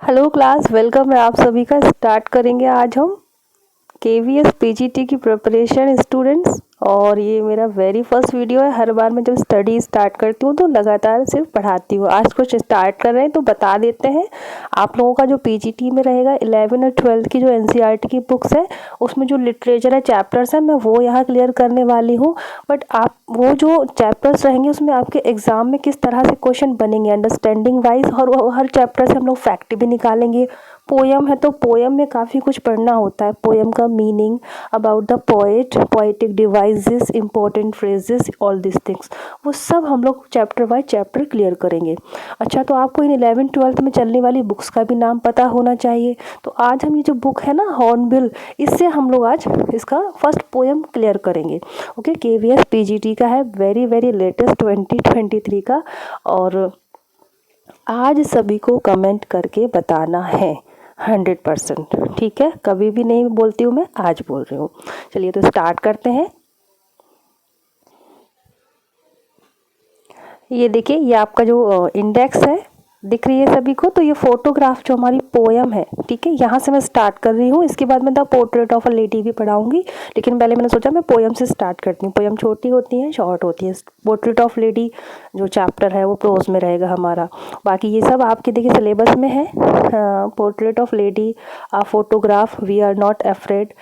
Hello class, welcome है आप सभी का। स्टार्ट करेंगे आज हम KVS PGT की प्रिपरेशन स्टूडेंट्स। और ये मेरा वेरी फर्स्ट वीडियो है। हर बार मैं जब स्टडी स्टार्ट करती हूँ तो लगातार सिर्फ पढ़ाती हूँ। आज कुछ स्टार्ट कर रहे हैं तो बता देते हैं। आप लोगों का जो PGT में रहेगा 11 और 12 की जो NCERT की बुक्स है उसमें जो लिटरेचर है, चैप्टर्स है, मैं वो यहाँ क्लियर करने वाली हूँ। बट आप वो जो चैप्टर्स रहेंगे उसमें आपके एग्जाम में किस तरह से क्वेश्चन बनेंगे अंडरस्टैंडिंग वाइज, और हर चैप्टर से हम लोग फैक्ट भी निकालेंगे। पोयम है तो पोयम में काफ़ी कुछ पढ़ना होता है। पोयम का meaning, about the poet, poetic devices, important phrases, all this things, वो सब हम लोग चैप्टर बाय चैप्टर क्लियर करेंगे। अच्छा, तो आपको इन 11-12 में चलने वाली बुक्स का भी नाम पता होना चाहिए। तो आज हम ये जो बुक है ना हॉर्नबिल, इससे हम लोग आज इसका फर्स्ट पोयम क्लियर करेंगे। ओके, KVS PGT का है, वेरी वेरी लेटेस्ट 2023 का। और आज सभी को कमेंट करके बताना है 100%, ठीक है। कभी भी नहीं बोलती हूँ मैं, आज बोल रही हूँ। चलिए तो स्टार्ट करते हैं। ये देखिए, ये आपका जो इंडेक्स है दिख रही है सभी को। तो ये फोटोग्राफ जो हमारी पोयम है, ठीक है, यहाँ से मैं स्टार्ट कर रही हूँ। इसके बाद मैं the portrait of a lady भी पढ़ाऊंगी, लेकिन पहले मैंने सोचा मैं पोयम से स्टार्ट करती हूँ। पोयम छोटी होती है, शॉर्ट होती है। पोर्ट्रेट ऑफ लेडी जो चैप्टर है वो प्रोज में रहेगा हमारा। बाकी ये सब आपके देखिए सिलेबस में है। Portrait of lady, a photograph, we are not afraid,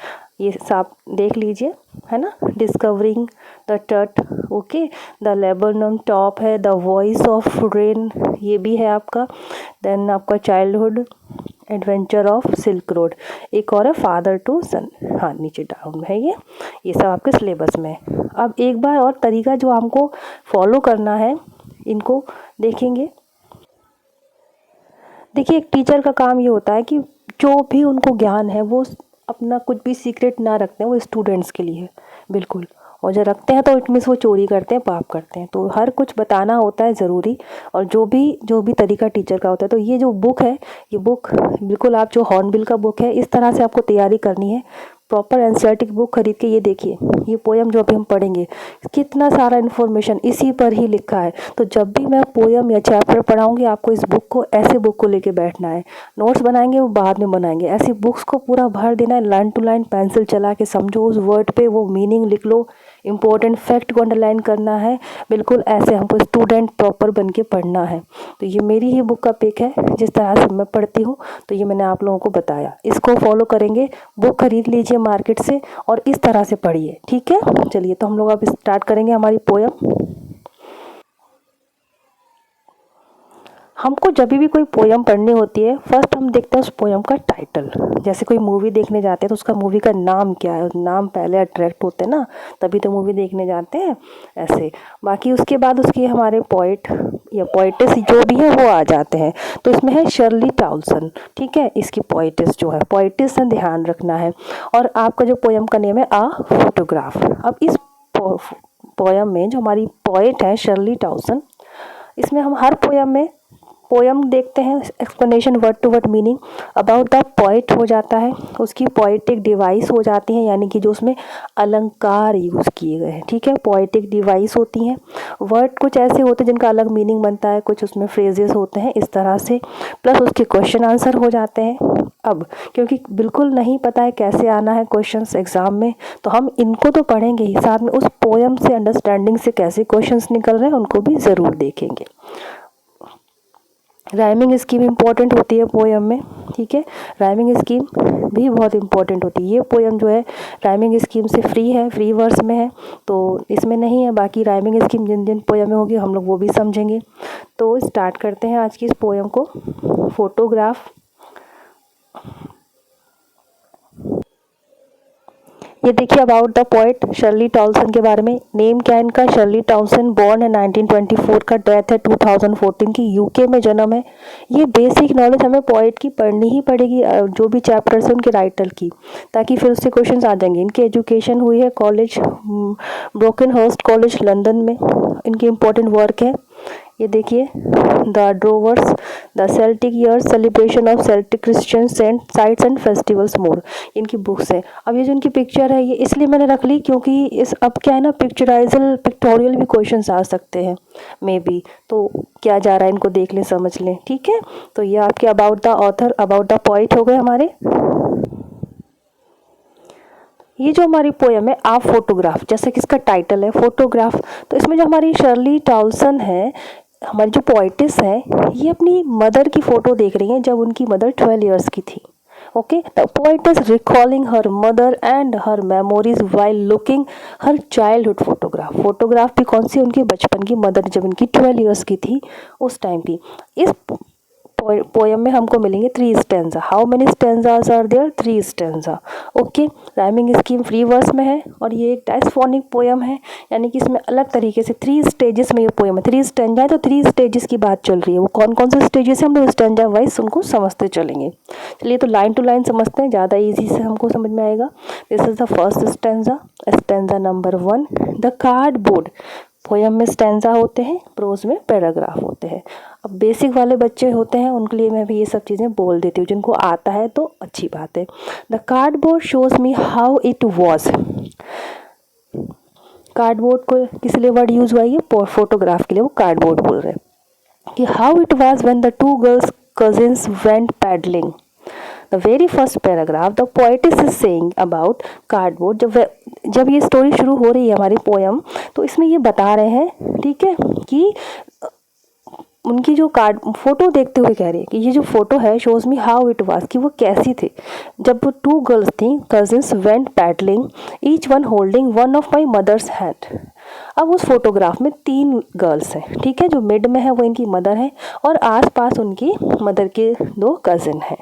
ये सब देख लीजिए, है ना। Discovering the Tut, okay, the laburnum top है, द वॉइस ऑफ रेन, ये भी है आपका। देन आपका childhood, adventure of silk road, एक और है फादर टू सन, हाँ नीचे डाउन है ये सब आपके सिलेबस में है। अब एक बार और तरीका जो हमको फॉलो करना है, इनको देखेंगे। देखिए, एक टीचर का काम ये होता है कि जो भी उनको ज्ञान है वो अपना कुछ भी सीक्रेट ना रखते हैं, वो स्टूडेंट्स के लिए बिल्कुल। और जो रखते हैं तो इट मीन्स वो चोरी करते हैं, पाप करते हैं। तो हर कुछ बताना होता है ज़रूरी, और जो भी तरीका टीचर का होता है। तो ये जो बुक है, ये बुक बिल्कुल आप जो हॉर्नबिल का बुक है, इस तरह से आपको तैयारी करनी है। प्रॉपर एनसीईआरटी की बुक खरीद के, ये देखिए, ये पोयम जो अभी हम पढ़ेंगे, कितना सारा इन्फॉर्मेशन इसी पर ही लिखा है। तो जब भी मैं पोयम या चैप्टर पढ़ाऊंगी, आपको इस बुक को, ऐसे बुक को लेके बैठना है। नोट्स बनाएंगे वो बाद में बनाएंगे, ऐसी बुक्स को पूरा भर देना है। लाइन टू लाइन पेंसिल चला के समझो, उस वर्ड पे वो मीनिंग लिख लो, इंपॉर्टेंट फैक्ट को अंडरलाइन करना है। बिल्कुल ऐसे हमको स्टूडेंट प्रॉपर बन के पढ़ना है। तो ये मेरी ही बुक का पिक है, जिस तरह से मैं पढ़ती हूँ। तो ये मैंने आप लोगों को बताया, इसको फॉलो करेंगे। बुक खरीद लीजिए मार्केट से और इस तरह से पढ़िए, ठीक है। चलिए तो हम लोग अब स्टार्ट करेंगे हमारी पोयम। हमको जब भी कोई पोयम पढ़नी होती है, फर्स्ट हम देखते हैं उस पोयम का टाइटल। जैसे कोई मूवी देखने जाते हैं तो उसका मूवी का नाम क्या है, नाम पहले अट्रैक्ट होते हैं ना, तभी तो मूवी देखने जाते हैं ऐसे। बाकी उसके बाद उसकी हमारे पोइट या पोइटिस जो भी है वो आ जाते हैं। तो इसमें है शर्ली टाउलसन, ठीक है, इसकी पोइटिस जो है, पोइटिस से ध्यान रखना है। और आपका जो पोयम का नेम है आ फोटोग्राफ। अब इस पोयम में जो हमारी पोइट है शर्ली टाउलसन, इसमें हम हर पोयम में पोयम देखते हैं, explanation word to word meaning, about the poet हो जाता है, उसकी पोइटिक डिवाइस हो जाती है, यानी कि जो उसमें अलंकार यूज़ किए गए हैं, ठीक है, पोइटिक डिवाइस होती हैं। वर्ड कुछ ऐसे होते हैं जिनका अलग मीनिंग बनता है, कुछ उसमें फ्रेजेस होते हैं इस तरह से, प्लस उसके क्वेश्चन आंसर हो जाते हैं। अब क्योंकि बिल्कुल नहीं पता है कैसे आना है क्वेश्चंस एग्जाम में, तो हम इनको तो पढ़ेंगे ही, साथ में उस पोयम से अंडरस्टैंडिंग से कैसे क्वेश्चंस निकल रहे हैं उनको भी ज़रूर देखेंगे। राइमिंग स्कीम इम्पॉर्टेंट होती है पोयम में, ठीक है, राइमिंग स्कीम भी बहुत इम्पॉर्टेंट होती है। ये पोयम जो है राइमिंग स्कीम से फ्री है, फ्री वर्स में है, तो इसमें नहीं है। बाकी राइमिंग स्कीम जिन जिन पोयम में होगी हम लोग वो भी समझेंगे। तो स्टार्ट करते हैं आज की इस पोयम को। फोटोग्राफ, ये देखिए अबाउट द पोएट शर्ली टाउलसन के बारे में। नेम क्या है इनका, शर्ली टाउलसन, बॉर्न है 1924 का, डेथ है 2014 की, यूके में जन्म है। ये बेसिक नॉलेज हमें पोएट की पढ़नी ही पड़ेगी, जो भी चैप्टर्स है उनके राइटर की, ताकि फिर उससे क्वेश्चंस आ जाएंगे। इनकी एजुकेशन हुई है कॉलेज ब्रोकनहर्स्ट कॉलेज लंदन में। इनकी इम्पोर्टेंट वर्क है, ये देखिए, the drovers, the Celtic years, celebration of Celtic Christian sites and festivals more, इनकी बुक्स है। अब ये जो इनकी पिक्चर है ये इसलिए मैंने रख ली क्योंकि इस अब क्या है ना, पिक्टोरियल भी क्वेश्चंस आ सकते हैं मे बी, तो क्या जा रहा है इनको देख लें, समझ लें, ठीक है। तो ये आपके about the author, about the poet हो गए हमारे। ये जो हमारी पोयम है आ फोटोग्राफ, जैसे कि इसका टाइटल है फोटोग्राफ, तो इसमें जो हमारी शर्ली टॉल्सन है, हमारी जो पोइटिस है, ये अपनी मदर की फ़ोटो देख रही हैं जब उनकी मदर 12 इयर्स की थी। Okay, the पोइटिस recalling her mother and her memories while looking her childhood photograph. Photograph भी कौन सी, उनकी बचपन की मदर जब उनकी 12 इयर्स की थी उस टाइम की। इस पोयम में हमको मिलेंगे 3 stanza. How many stanzas are there? 3 stanza. Okay, rhyming scheme free verse में है और ये एक डायस्फोनिक पोयम है, यानी कि इसमें अलग तरीके से 3 स्टेजेस में ये पोयम है। 3 स्टेंजा है तो 3 स्टेजेस की बात चल रही है। वो कौन कौन से स्टेजेस हैं हम लोग स्टेंजा वाइज उनको समझते चलेंगे। चलिए तो लाइन टू लाइन समझते हैं, ज़्यादा ईजी से हमको समझ में आएगा। This is the first stanza, stanza number 1। The cardboard, poem में स्टेंजा होते हैं, प्रोज में पैराग्राफ होते हैं। अब बेसिक वाले बच्चे होते हैं उनके लिए मैं भी ये सब चीज़ें बोल देती हूँ, जिनको आता है तो अच्छी बात है। The cardboard shows me how it was. Cardboard को किस लिए वर्ड यूज हुआ, ये फोटोग्राफ के लिए वो कार्डबोर्ड बोल रहे हैं कि how it was when the 2 girls cousins went paddling. The very first paragraph, the poetess is saying about cardboard. जब ये स्टोरी शुरू हो रही है हमारी पोयम, तो इसमें ये बता रहे हैं, ठीक है, कि उनकी जो कार्ड फोटो देखते हुए कह रही है कि ये जो फोटो है shows me how it was, कि वो कैसी थी जब वो 2 गर्ल्स थी, cousins went paddling each one holding one of my mother's hand. अब उस फोटोग्राफ में 3 गर्ल्स हैं, ठीक है, जो मिड में है वो इनकी मदर है और आसपास उनकी मदर के 2 कजिन हैं,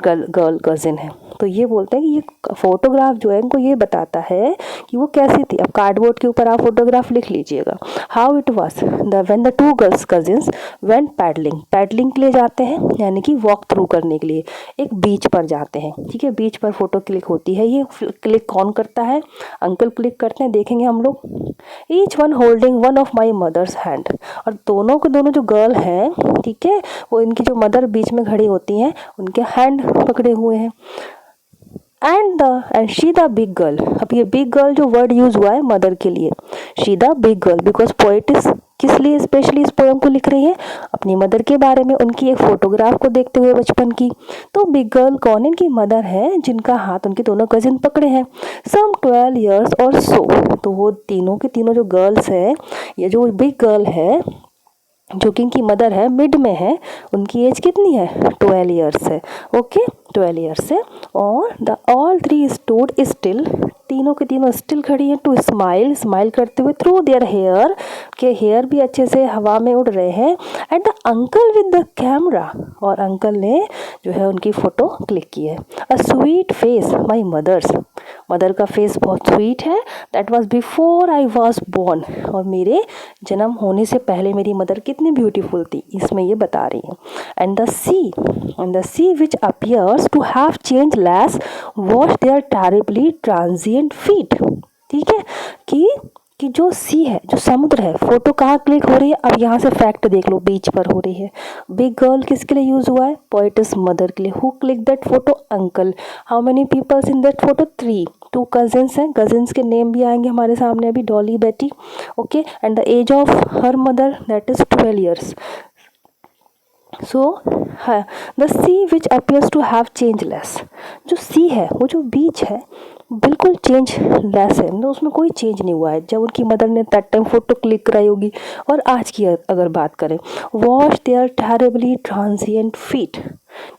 गर्ल कजिन है। तो ये बोलते हैं कि ये फोटोग्राफ जो है इनको ये बताता है कि वो कैसी थी। अब कार्डबोर्ड के ऊपर आप फोटोग्राफ लिख लीजिएगा। How it was when the 2 girls cousins went paddling, paddling के लिए जाते हैं यानी कि वॉक थ्रू करने के लिए एक बीच पर जाते हैं, ठीक है, बीच पर फोटो क्लिक होती है। ये क्लिक कौन करता है? अंकल क्लिक करते हैं, देखेंगे हम लोग। Each one holding one of my mother's hand, और दोनों के दोनों जो गर्ल हैं, ठीक है, वो इनकी जो मदर बीच में खड़ी होती हैं उनके हैंड पकड़े हुए हैं। And she the big girl, अब ये बिग गर्ल जो वर्ड यूज हुआ है मदर के लिए, she the big girl, because poet's किस लिए स्पेशली इस पोएम को लिख रही है? अपनी मदर के बारे में, उनकी एक फोटोग्राफ को देखते हुए बचपन की। तो बिग गर्ल कौन? इनकी मदर है जिनका हाथ उनके दोनों कजिन पकड़े हैं। सम 12 इयर्स और सो, तो वो तीनों के तीनों जो गर्ल्स है, ये जो बिग गर्ल है जो कि इनकी मदर है, मिड में है, उनकी एज कितनी है? 12 इयर्स है। ओके, 12 इयर्स है। और द ऑल 3 स्टूड स्टिल, तीनों के तीनों स्टिल खड़ी हैं, टू स्माइल, स्माइल करते हुए, थ्रू देयर हेयर, के हेयर भी अच्छे से हवा में उड़ रहे हैं। At the uncle with the camera, और अंकल ने जो है उनकी फ़ोटो क्लिक की है। A sweet face my mother's, mother का फेस बहुत स्वीट है। That was before I was born, और मेरे जन्म होने से पहले मेरी मदर कितनी ब्यूटीफुल थी, इसमें ये बता रही है। And the sea which appears to have change less wash their terribly transient feet, ठीक है, कि जो सी है, जो समुद्र है, फोटो कहाँ क्लिक हो रही है? अब यहाँ से फैक्ट देख लो, बीच पर हो रही है। बिग गर्ल किसके लिए यूज हुआ है? पोएटिस मदर के लिए। Who click that photo? Uncle. How many peoples in that photo? 3। 2 cousins हैं, कजिन्स के नेम भी आएंगे हमारे सामने अभी, Dolly, Betty. Okay, and the age of her mother that is 12 years. So the sea which appears to have change less, जो sea है, वो जो बीच है, बिल्कुल चेंज लेस है, मतलब उसमें कोई चेंज नहीं हुआ है जब उनकी मदर ने दैट टाइम फोटो क्लिक कराई होगी। और आज की अगर बात करें, wash their terribly transient feet,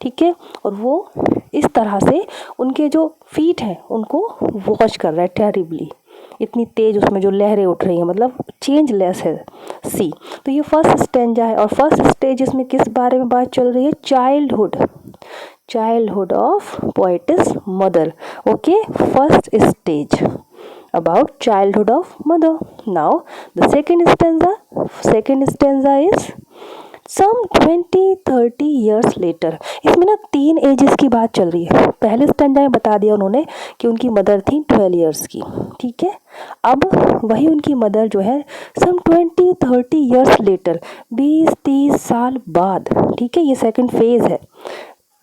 ठीक है, और वो इस तरह से उनके जो फीट हैं उनको वॉश कर रहा है टेरिबली, इतनी तेज उसमें जो लहरें उठ रही हैं, मतलब चेंज लेस है सी। तो ये फर्स्ट स्टेंजा है, और फर्स्ट स्टेज इसमें किस बारे में बात चल रही है? Childhood of poetess mother. Okay, first stage about childhood of mother. Now the second stanza is some 20-30 years later. इसमें ना 3 एजेस की बात चल रही है। पहले स्टैंडा में बता दिया उन्होंने कि उनकी मदर थी 12 ईयर्स की, ठीक है। अब वही उनकी मदर जो है सम 20-30 ईयर्स लेटर, 20-30 साल बाद, ठीक है, ये सेकंड फेज है,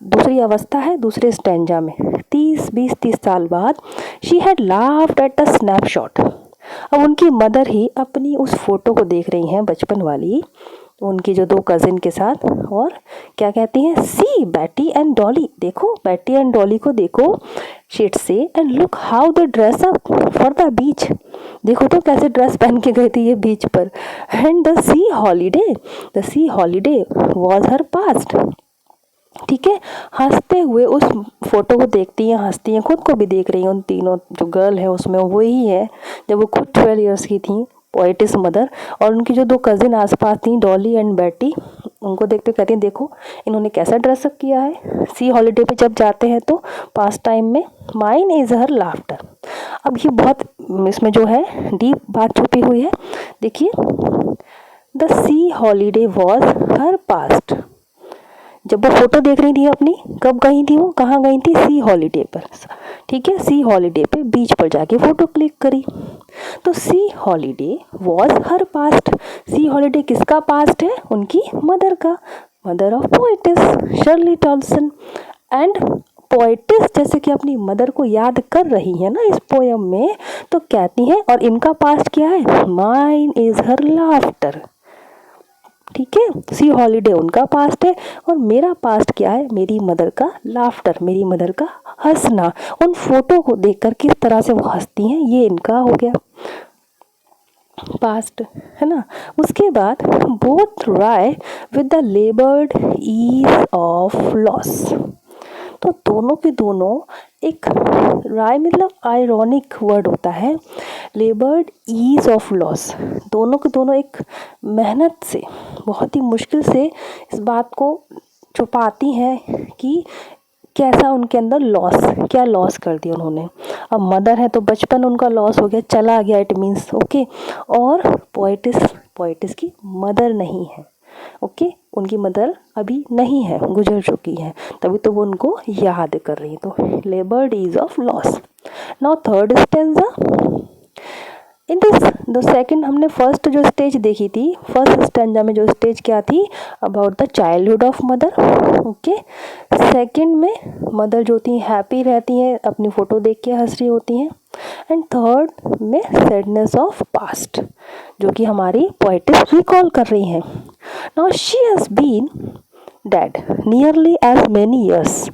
दूसरी अवस्था है दूसरे स्टैंडा में। 20-30 साल बाद she had laughed at a snapshot. अब उनकी मदर ही अपनी उस फोटो को देख रही हैं बचपन वाली, उनकी जो 2 कजिन के साथ, और क्या कहती हैं, सी बैटी एंड डॉली, देखो बैटी एंड डॉली को देखो, शीट से, and look how the dress up for the beach, देखो तो कैसे ड्रेस पहन के गई थी ये बीच पर। And the C holiday was her past, ठीक है। हंसते हुए उस फोटो को देखती हैं, हंसती हैं, खुद को भी देख रही हैं। उन तीनों जो गर्ल है उसमें वही है जब वो खुद 12 ईयर्स की थी, पोएटिस मदर, और उनकी जो 2 कजिन आसपास थी, डॉली एंड बेटी, उनको देखते कहती हैं देखो इन्होंने कैसा ड्रेसअप किया है। सी हॉलीडे पे जब जाते हैं तो पास टाइम में माइन इज हर लाफ्टर। अब ये बहुत इसमें जो है डीप बात छुपी हुई है, देखिए। The C holiday was her past, जब वो फोटो देख रही थी अपनी, कब गई थी वो, कहाँ गई थी, सी हॉलीडे पर, ठीक है, सी हॉलीडे पे बीच पर जाके फोटो क्लिक करी। तो सी holiday was her past, C holiday किसका पास्ट है, उनकी मदर का, mother of poet's Shirley Toulson. And poet's जैसे कि अपनी मदर को याद कर रही है ना इस पोयम में, तो कहती हैं और इनका पास्ट क्या है, माइन इज हर लाफ्टर, ठीक है। सी हॉलीडे उनका पास्ट है और मेरा पास्ट क्या है, मेरी मदर का लाफ्टर, मेरी मदर का हंसना। उन फोटो को देखकर किस तरह से वो हंसती हैं, ये इनका हो गया पास्ट, है ना। उसके बाद both wry with the laboured ease of loss, तो दोनों के दोनों, एक राय मतलब आयरॉनिक वर्ड होता है, लेबर्ड ईज ऑफ लॉस, दोनों के दोनों एक मेहनत से, बहुत ही मुश्किल से इस बात को छुपाती हैं कि कैसा उनके अंदर लॉस, क्या लॉस कर दिया उन्होंने। अब मदर है तो बचपन उनका लॉस हो गया, चला गया, इट मीन्स, ओके। और पोएटिस की मदर नहीं है, ओके, उनकी मदर अभी नहीं है, गुजर चुकी है, तभी तो वो उनको याद कर रही है। तो laboured ease of loss. Now third stanza in this, the second, हमने फर्स्ट जो स्टेज देखी थी, फर्स्ट स्टेंजा में जो स्टेज क्या थी, about the childhood of mother, okay. Second में मदर जो थी हैप्पी रहती हैं, अपनी फोटो देख के हंस रही होती हैं। एंड थर्ड में सैडनेस ऑफ पास्ट, जो कि हमारी पोएटिस रिकॉल कर रही हैं। Now she has been dead nearly as many years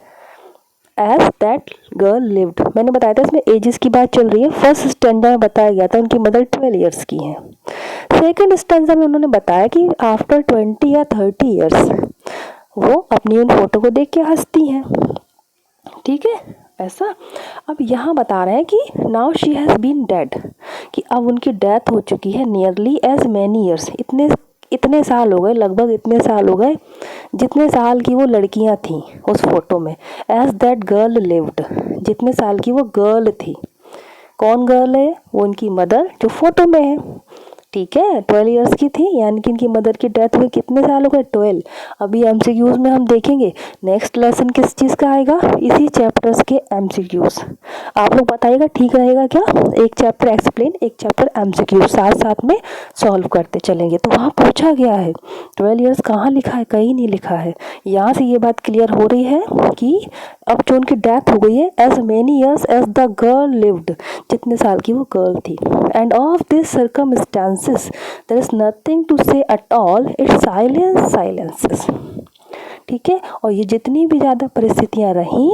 as that girl lived, मैंने बताया था इसमें एजेस की बात चल रही है। फर्स्ट स्टैंडा में बताया गया था उनकी मदर 12 ईयर्स की हैं। सेकंड स्टैंडा में उन्होंने बताया कि आफ्टर 20 या 30 ईयर्स वो अपनी उन फोटो को देख के हंसती हैं, ठीक है, ऐसा। अब यहाँ बता रहे हैं कि now she has been dead, कि अब उनकी डेथ हो चुकी है, नियरली एज मैनी ईयर्स, इतने साल हो गए, लगभग इतने साल हो गए जितने साल की वो लड़कियां थीं उस फोटो में। एज दैट गर्ल लिव्ड, जितने साल की वो गर्ल थी। कौन गर्ल है, वो उनकी मदर जो फोटो में है, ठीक है, 12 ईयर्स की थी, यानी कि इनकी मदर की डेथ हुई कितने साल हो गए, 12। अभी एमसीक्यूज में हम देखेंगे, नेक्स्ट लेसन किस चीज़ का आएगा, इसी चैप्टर्स के एमसीक्यूज। आप लोग बताइएगा, ठीक रहेगा क्या, एक चैप्टर एक्सप्लेन, एक चैप्टर एमसीक्यूज, साथ साथ में सॉल्व करते चलेंगे। तो वहाँ पूछा गया है 12 ईयर्स कहाँ लिखा है, कहीं नहीं लिखा है। यहाँ से ये बात क्लियर हो रही है कि अब जो उनकी डेथ हो गई है, as many years as the girl lived, जितने साल की वो गर्ल थी। And of this circumstances there is nothing to say at all, it's silence silences, ठीक है। और ये जितनी भी ज़्यादा परिस्थितियाँ रहीं,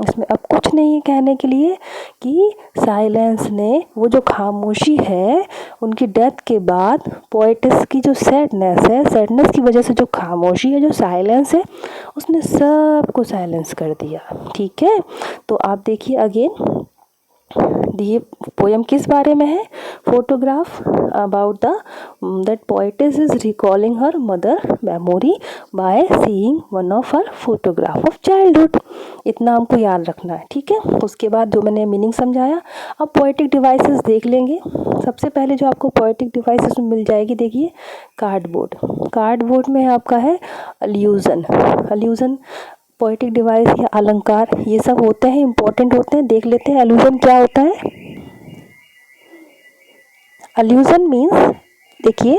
इसमें अब कुछ नहीं है कहने के लिए कि साइलेंस ने, वो जो खामोशी है उनकी डेथ के बाद, पोएटिस की जो सैडनेस है, सैडनेस की वजह से जो खामोशी है, जो साइलेंस है, उसने सबको साइलेंस कर दिया, ठीक है। तो आप देखिए अगेन, ये पोयम किस बारे में है? Photograph about the that poetess is recalling her mother memory by seeing one of her photograph of childhood. इतना हमको याद रखना है, ठीक है। उसके बाद जो मैंने मीनिंग समझाया, अब पोएटिक डिवाइसेस देख लेंगे। सबसे पहले जो आपको पोएटिक डिवाइसेस में मिल जाएगी, देखिए कार्डबोर्ड। कार्डबोर्ड में आपका है अल्यूजन। अल्यूजन पोएटिक डिवाइस या अलंकार, ये सब होते हैं, इंपॉर्टेंट होते हैं, देख लेते हैं। अल्यूजन क्या होता है? अल्यूजन मीन्स, देखिए,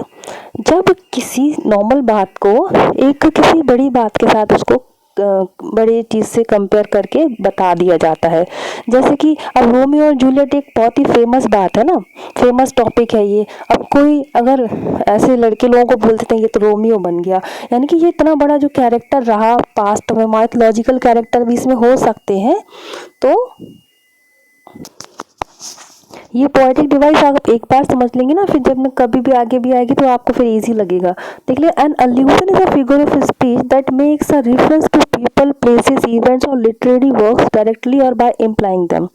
जब किसी नॉर्मल बात को एक किसी बड़ी बात के साथ उसको बड़ी चीज़ से कंपेयर करके बता दिया जाता है। जैसे कि अब रोमियो और जूलियट एक बहुत ही फेमस बात है ना, फेमस टॉपिक है ये। अब कोई अगर ऐसे लड़के लोगों को बोल देते हैं ये तो रोमियो बन गया, यानी कि ये इतना बड़ा जो कैरेक्टर रहा पास्ट में, माइथोलॉजिकल कैरेक्टर भी इसमें हो सकते हैं। तो ये पोएटिक डिवाइस आप एक बार समझ लेंगे ना, फिर जब मैं कभी भी आगे भी आएगी तो आपको फिर इजी लगेगा। देख लिया, an allusion is a figure of speech that makes a reference to people, places, events और लिटरेरी वर्क्स डायरेक्टली और by implying them.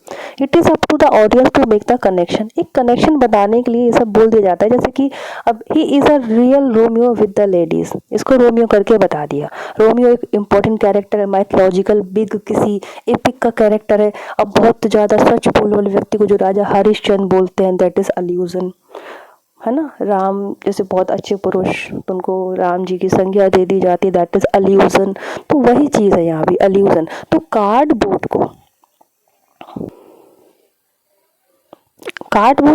It is up to the audience to make the connection. एक connection बनाने के लिए ये सब बोल दिया जाता है। जैसे कि अब he is a real Romeo with the ladies, इसको रोमियो करके बता दिया। रोमियो एक इंपॉर्टेंट कैरेक्टर है, माइथोलॉजिकल बिग किसी एपिक का कैरेक्टर है। अब बहुत ज़्यादा सच बोलने वाले व्यक्ति को जो राजा हरीशचंद्र बोलते हैं, दैट इज अल्यूजन, है ना। राम जैसे बहुत अच्छे पुरुष, तो उनको राम जी की संज्ञा दे दी जाती है, दैट इज अल्यूजन। तो वही चीज़ है यहाँ भी, अल्यूजन। तो कार्डबोर्ड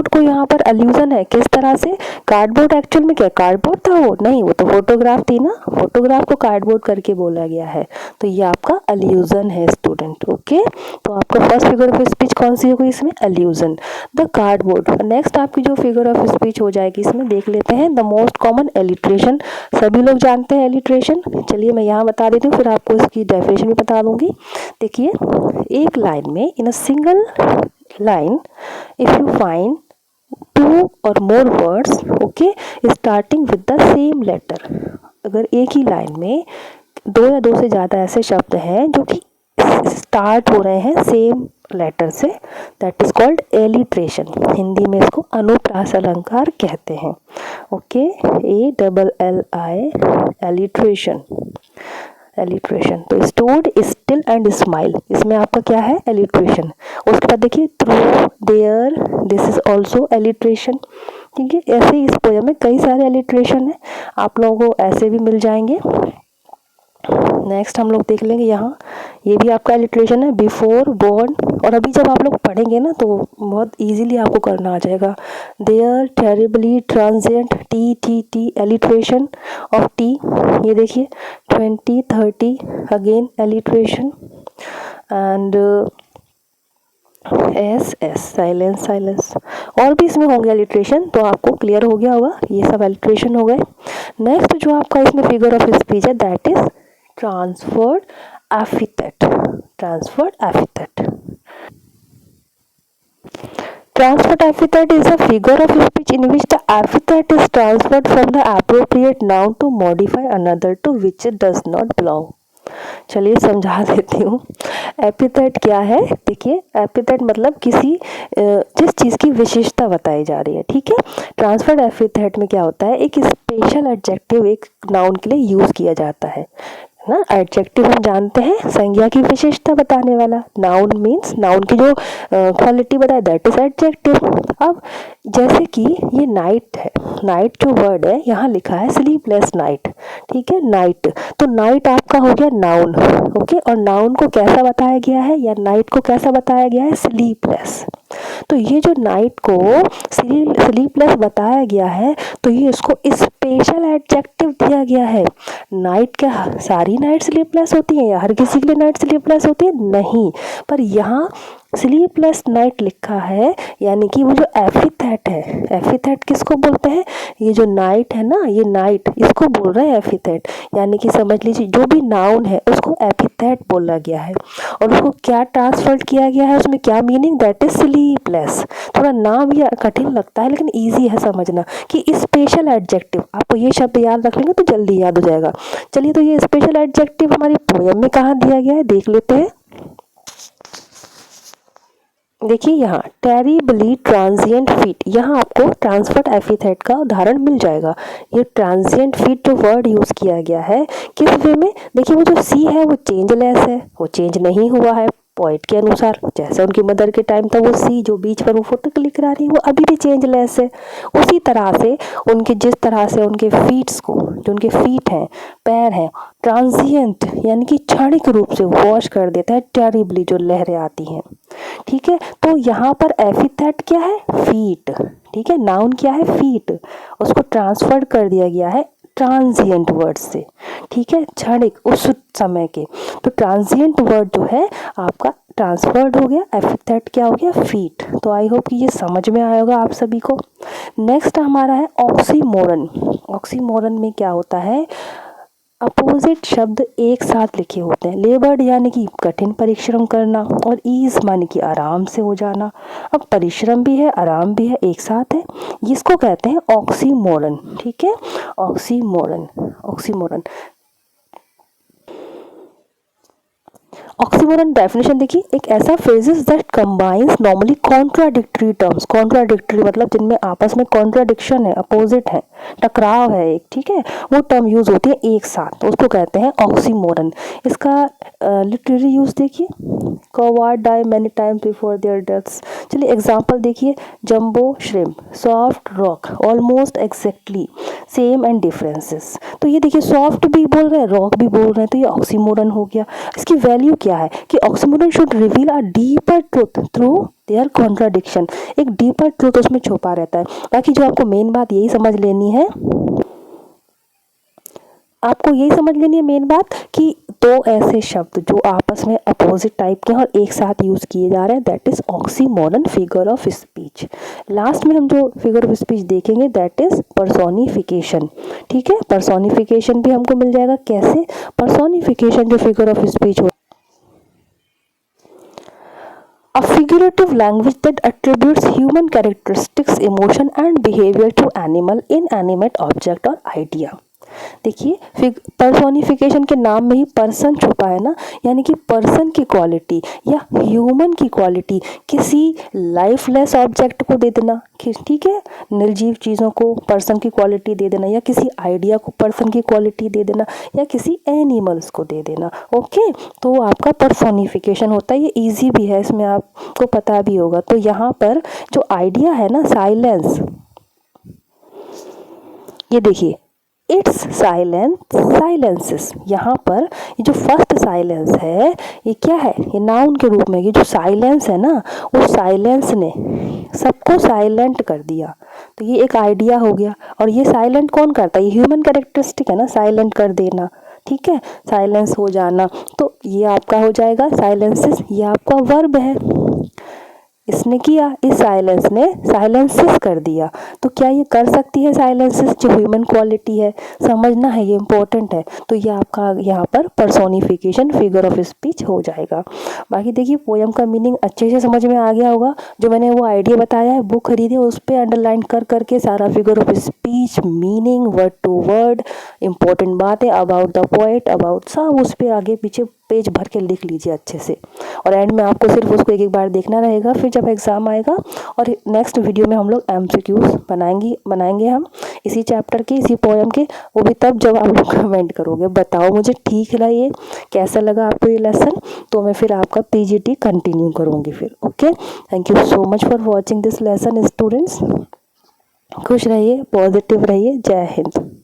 को यहाँ पर अल्यूजन है। किस तरह से? कार्डबोर्ड एक्चुअल में क्या कार्डबोर्ड था? वो नहीं, वो तो फोटोग्राफ थी ना, फोटोग्राफ को कार्डबोर्ड करके बोला गया है। तो ये आपका अल्यूजन है स्टूडेंट, ओके। तो आपका फर्स्ट फिगर ऑफ स्पीच कौन सी होगी इसमें? Allusion, the cardboard. नेक्स्ट आपकी जो फिगर ऑफ स्पीच हो जाएगी इसमें, देख लेते हैं, द मोस्ट कॉमन एलिट्रेशन। सभी लोग जानते हैं एलिट्रेशन। चलिए मैं यहाँ बता देती हूँ, फिर आपको इसकी डेफिनेशन भी बता दूंगी। देखिए, एक लाइन में, in a single line, if you find two or more words, okay, starting with the same letter, अगर एक ही लाइन में दो या दो से ज़्यादा ऐसे शब्द हैं जो कि स्टार्ट हो रहे हैं सेम लेटर से, that is called alliteration. Hindi में इसको अनुप्रास अलंकार कहते हैं, ओके। ALLI, alliteration. एलिट्रेशन तो स्टूड, स्टिल एंड स्माइल, इसमें आपका क्या है? एलिट्रेशन। उसके बाद देखिए, through, there, this is also alliteration, ठीक है। ऐसे ही इस पोयम में कई सारे एलिट्रेशन है, आप लोगों को ऐसे भी मिल जाएंगे। नेक्स्ट हम लोग देख लेंगे यहाँ, ये भी आपका एलिट्रेशन है, बिफोर, बोर्न। और अभी जब आप लोग पढ़ेंगे ना तो बहुत इजीली आपको करना आ जाएगा। There, terribly, transient, T, alliteration of T. ये देखिए 20, 30, again alliteration. And S, silence. और भी इसमें होंगे एलिट्रेशन, तो आपको क्लियर हो गया होगा, ये सब एलिट्रेशन हो गए। नेक्स्ट जो आपका इसमें फिगर ऑफ स्पीच है, that is transferred epithet. Transferred epithet is a figure of speech in which the epithet is transferred from the appropriate noun to modify another to which it does not belong. चलिए समझा देती हूँ। Epithet क्या है? देखिए, epithet मतलब किसी जिस चीज़ की विशेषता बताई जा रही है, ठीक है। ट्रांसफर्ड एपिथेट में क्या होता है? एक स्पेशल एडजेक्टिव एक नाउन के लिए यूज़ किया जाता है ना। एडजेक्टिव हम जानते हैं, संज्ञा की विशेषता बताने वाला। नाउन मीन्स नाउन की जो क्वालिटी बताए, दैट इज एडजेक्टिव। अब जैसे कि ये नाइट है, नाइट जो वर्ड है यहाँ लिखा है स्लीपलेस नाइट, ठीक है, नाइट। तो नाइट आपका हो गया नाउन, ओके। और नाउन को कैसा बताया गया है, या नाइट को कैसा बताया गया है? स्लीपलेस। तो ये जो नाइट को स्लीपलेस बताया गया है, तो ये इसको स्पेशल एडजेक्टिव दिया गया है। नाइट क्या सारी नाइट स्लीपलेस होती है, या हर किसी के लिए नाइट स्लीपलेस होती है? नहीं, पर यहाँ स्लीपलेस नाइट लिखा है, यानी कि वो जो एपिथेट है, एपिथेट किसको बोलते हैं? ये जो नाइट है ना, ये नाइट, इसको बोल रहे हैं एपिथेट। यानी कि समझ लीजिए जो भी नाउन है उसको एपिथेट बोला गया है, और उसको क्या ट्रांसफर किया गया है, उसमें क्या मीनिंग, दैट इज स्लीपलेस। थोड़ा नाम ये कठिन लगता है लेकिन ईजी है समझना, कि स्पेशल एडजेक्टिव। आपको ये शब्द याद रख लेंगे तो जल्दी याद हो जाएगा। चलिए, तो ये स्पेशल एडजेक्टिव हमारी पोयम में कहाँ दिया गया है, देख लेते हैं। देखिए यहाँ टेरिबली ट्रांजिएंट फीट, यहाँ आपको ट्रांसफर्ड एपिथेट का उदाहरण मिल जाएगा। ये ट्रांजिएंट फीट जो वर्ड यूज किया गया है किस वे में, देखिए वो जो सी है वो चेंजलेस है, वो चेंज नहीं हुआ है पोइट के अनुसार। जैसे उनकी मदर के टाइम था वो सी जो बीच पर वो फोटो लिख रहा रही है वो अभी भी चेंजलेस है। उसी तरह से उनके जिस तरह से उनके फीट्स को, जो उनके फीट हैं पैर हैं, ट्रांजिएंट यानी कि क्षणिक रूप से वॉश कर देता है टेरिबली जो लहरें आती हैं। ठीक है, तो यहाँ पर एपिथेट क्या है, फीट। ठीक है, नाउन क्या है, फीट, उसको ट्रांसफर कर दिया गया है ट्रांजिएंट वर्ड से। ठीक है, क्षणिक उस समय के, तो ट्रांजिएंट वर्ड जो है आपका ट्रांसफर्ड हो गया, एपिथेट क्या हो गया, फीट। तो आई होप कि ये समझ में आया होगा आप सभी को। नेक्स्ट हमारा है ऑक्सीमोरन। ऑक्सीमोरन में क्या होता है, अपोजिट शब्द एक साथ लिखे होते हैं। लेबर्ड यानी कि कठिन परिश्रम करना और ईज मानी कि आराम से हो जाना। अब परिश्रम भी है आराम भी है एक साथ है, इसको कहते हैं ऑक्सीमोरन। ठीक है, ऑक्सीमोरन। ऑक्सीमोरन ऑक्सीमोरन डेफिनेशन देखिए, एक ऐसा phrases that combines normally contradictory terms. Contradictory मतलब जिनमें आपस में कॉन्ट्राडिक्शन है, अपोजिट है, टकराव है एक। ठीक है, वो टर्म यूज होती है एक साथ, तो उसको कहते हैं ऑक्सीमोरन। इसका लिटरेरी यूज देखिए, coward die many times before their deaths. चलिए एग्जाम्पल देखिए, jumbo shrimp, soft rock, almost exactly, same and differences. तो ये देखिए सॉफ्ट भी बोल रहे हैं रॉक भी बोल रहे हैं, तो ये ऑक्सीमोरन हो गया। इसकी वैल्यू क्या है कि oxymoron should reveal a deeper truth through their contradiction. एक डीपर ट्रूथ उसमें छुपा रहता है। बाकी जो आपको मेन बात यही समझ लेनी है, आपको यही समझ लेनी है मेन बात कि दो ऐसे शब्द जो आपस में अपोजिट टाइप के हैं और एक साथ यूज किए जा रहे हैं, that is oxymoron figure of speech. Last में हम जो फिगर ऑफ स्पीच देखेंगे दैट इज पर्सोनिफिकेशन। ठीक है, पर्सोनिफिकेशन भी हमको मिल जाएगा। कैसे पर्सोनिफिकेशन जो फिगर ऑफ स्पीच हो, a figurative language that attributes human characteristics, emotion and behavior to animal, inanimate object or idea। देखिए पर्सोनिफिकेशन के नाम में ही पर्सन छुपा है ना, यानी कि पर्सन की क्वालिटी या ह्यूमन की क्वालिटी किसी लाइफलेस ऑब्जेक्ट को दे देना। ठीक है, निर्जीव चीज़ों को पर्सन की क्वालिटी दे देना, या किसी आइडिया को पर्सन की क्वालिटी दे देना, या किसी एनिमल्स को दे देना। ओके, तो आपका पर्सोनिफिकेशन होता है। ये इजी भी है, इसमें आपको पता भी होगा। तो यहाँ पर जो आइडिया है ना, साइलेंस, ये देखिए इट्स साइलेंस साइलेंसेस। यहाँ पर ये जो फर्स्ट साइलेंस है ये क्या है, ये नाउन के रूप में। ये जो साइलेंस है ना, वो साइलेंस ने सबको साइलेंट कर दिया, तो ये एक आइडिया हो गया। और ये साइलेंट कौन करता है, ये ह्यूमन कैरेक्टरिस्टिक है ना, साइलेंट कर देना। ठीक है, साइलेंस हो जाना, तो ये आपका हो जाएगा साइलेंसेस। ये आपका वर्ब है, इसने किया, इस साइलेंस ने साइलेंसेस कर दिया। तो क्या ये कर सकती है साइलेंसेस, जो ह्यूमन क्वालिटी है, समझना है, ये इंपॉर्टेंट है। तो ये आपका यहाँ पर पर्सोनिफिकेशन फिगर ऑफ स्पीच हो जाएगा। बाकी देखिए पोयम का मीनिंग अच्छे से समझ में आ गया होगा। जो मैंने वो आइडिया बताया है, बुक खरीदे, उस पर अंडरलाइन कर करके सारा figure of speech, meaning, word to word, important बातें अबाउट द पोएट, अबाउट सब उस पर आगे पीछे पेज भर के लिख लीजिए अच्छे से। और एंड में आपको सिर्फ उसको एक एक बार देखना रहेगा, फिर जब एग्ज़ाम आएगा। और नेक्स्ट वीडियो में हम लोग MCQs बनाएंगे हम इसी चैप्टर के, इसी पोएम के, वो भी तब जब आप लोग कमेंट करोगे। बताओ मुझे ठीक रहा, ये कैसा लगा आपको ये लेसन, तो मैं फिर आपका PGT कंटिन्यू करूँगी फिर। Okay, thank you so much for watching this lesson students. खुश रहिए, पॉजिटिव रहिए, जय हिंद।